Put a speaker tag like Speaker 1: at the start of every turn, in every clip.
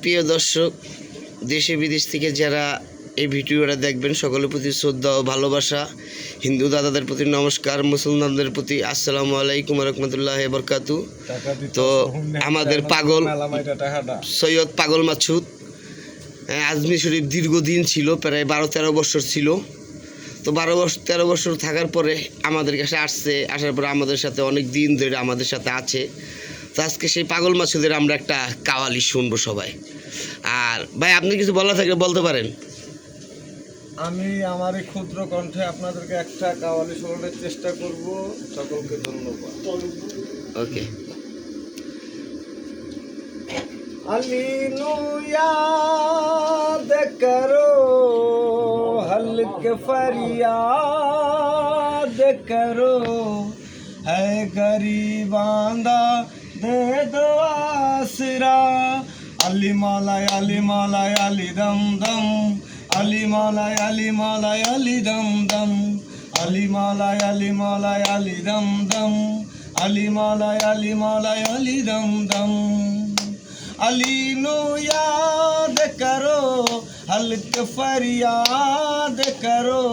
Speaker 1: প্রিয় দর্শক, দেশে বিদেশ থেকে যারা এই ভিডিওটা দেখবেন সকলের প্রতি শ্রদ্ধা ও ভালোবাসা। হিন্দু দাদাদের প্রতি নমস্কার, মুসলমানদের প্রতি আসসালামু আলাইকুম রহমতুল্লাহ বরকাতু। তো আমাদের পাগল সৈয়দ পাগল মাছুদ আজমির শরীফ দীর্ঘদিন ছিল, প্রায় 12-13 বছর ছিল। তো 12-13 বছর থাকার পরে আমাদের কাছে আসার পরে আমাদের সাথে অনেক দিন ধরে আমাদের সাথে আছে। তো আজকে সেই পাগল মাছুদের আমরা একটা কাওয়ালি শুনবো সবাই। আর ভাই, আপনি কিছু বলা থাকলে বলতে পারেন।
Speaker 2: আমি আমার এই ক্ষুদ্র কণ্ঠে আপনাদেরকে একটা কাওয়ালি শোনানোর চেষ্টা করব। সকলকে ধন্যবাদ।
Speaker 1: ওকে।
Speaker 2: अली नु याद करो, हल्क फरियाद करो, है गरीबांदा दे दो आसरा। अली मौला अली मौला अली दम दम, अली मौला अली मौला अली दम दम, अली मौला अली मौला अली दम दम, अली मौला अली मौला अली दम दम। अली नु याद करो, हल्क फरियाद करो,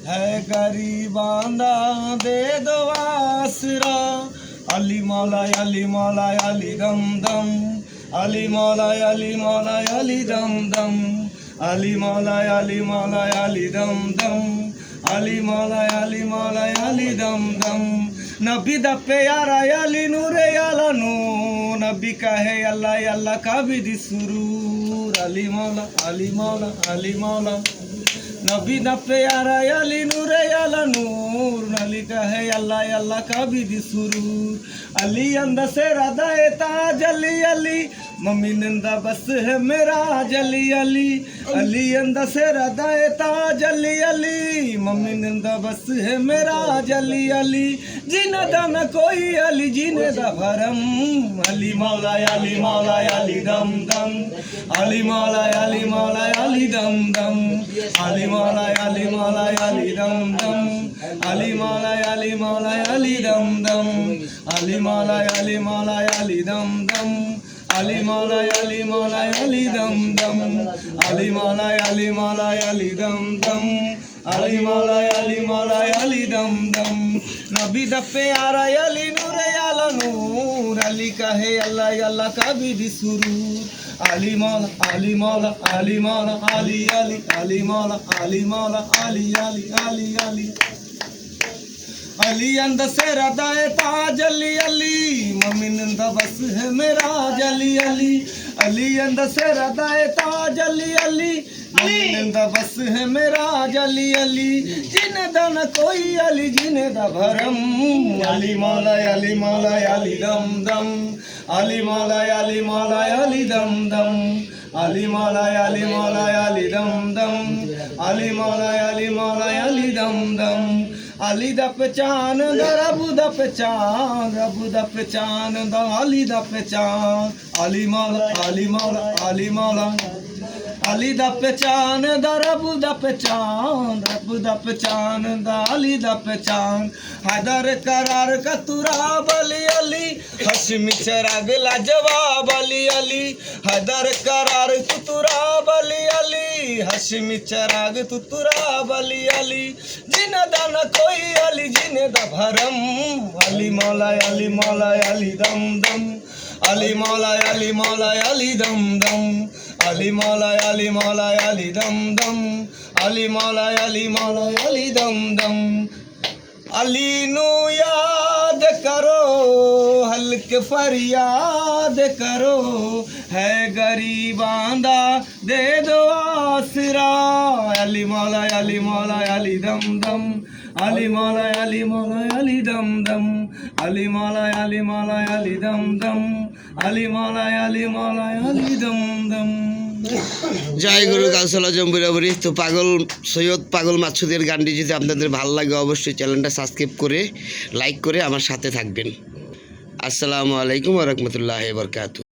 Speaker 2: है गरीबांदा दे दो आसरा। अली मौला अली मौला अली दम दम, अली मौला अली मौला अली दम दम, अली मौला अली मौला अली दम दम, अली मौला अली मौला अली दम दम। नबी दा प्यारा अली नूरे आला नू, नबी का है अल्लाह अल्लाह का भी दी सुरूर। अली मौला अली मौला अली मौला, नबी दा प्यारा अली नूरे आला नूर, अली का है अल्लाह अल्लाह का भी दी सुरूर। अली अंदा से राधा है ताज अली अली, मम्मी नंदा बस है मेरा जली अली। अली अंदा से राधा है ताज अली अली, मम्मी नंदा बस है मेरा जली अली। जीने दा न कोई अली जीने दा भरम, अली मौला अली मौला अली दम दम, अली मौला अली मौला अली दम दम, अली मौला अली मौला अली दम दम, अली मौला अली मौला अली दम दम, अली मौला अली मौला अली दम दम, अली मौला अली मौला अली दम दम, अली मौला अली मौला अली दम दम, अली मौला अली मौला अली दम दम। नबी दा प्यारा अली नूरे आला नूर, अली का है अल्लाह अल्लाह का भी दी सुरूर। अली मौला अली मौला अली मौला अली अली, अली मौला अली मौला अली अली अली अली। अली अंदा से राधा है ताज अली अली, मम्मी नंदा बस है मेरा जली अली। अली अंदा से राधा है ताज अली अली, मम्मी नंदा बस है मेरा जली अली। जिने दा न कोई अली जिने दा भरम, अली मौला अली मौला अली दम दम, अली मौला अली मौला अली दम दम, अली मौला अली मौला अली दम दम, अली मौला अली मौला अली दम दम। अली दा पहचान दा रब दा पहचान, रब दा पहचान दा अली दा पहचान। अली मौला अली मौला अली मौला, अली दा पहचान दा रब दा पहचान, रब दा पहचान दा अली दा पहचान। हैदर करार का तुराब अली अली, हशमी चराग लाजवाब अली अली। हैदर करार तू तुराब अली अली, हशमी चराग तू तुराब अली अली। जिने दा न कोई अली जिने दा भरम, अली मौला अली मौला अली दम दम, अली मौला अली मौला अली दम दम, अली मौला अली मौला अली दम दम, अली मौला अली मौला अली दम दम। अली नु याद करो, हल्क फरियाद करो, है गरीबांदा दे दो आसरा। अली मौला अली मौला अली दम दम, अली मौला अली मौला अली दम दम, अली मौला अली मौला अली दम दम, अली मौला अली मौला अली दम दम।
Speaker 1: জয় গুরু কাউসালা জম্বুরাবুরি। তো পাগল সৈয়দ পাগল মাছুদের গানটি যদি আপনাদের ভালো লাগে অবশ্যই চ্যানেলটা সাবস্ক্রাইব করে লাইক করে আমার সাথে থাকবেন। আসসালামু আলাইকুম ওয়া রাহমাতুল্লাহি ওয়া বারাকাতুহু।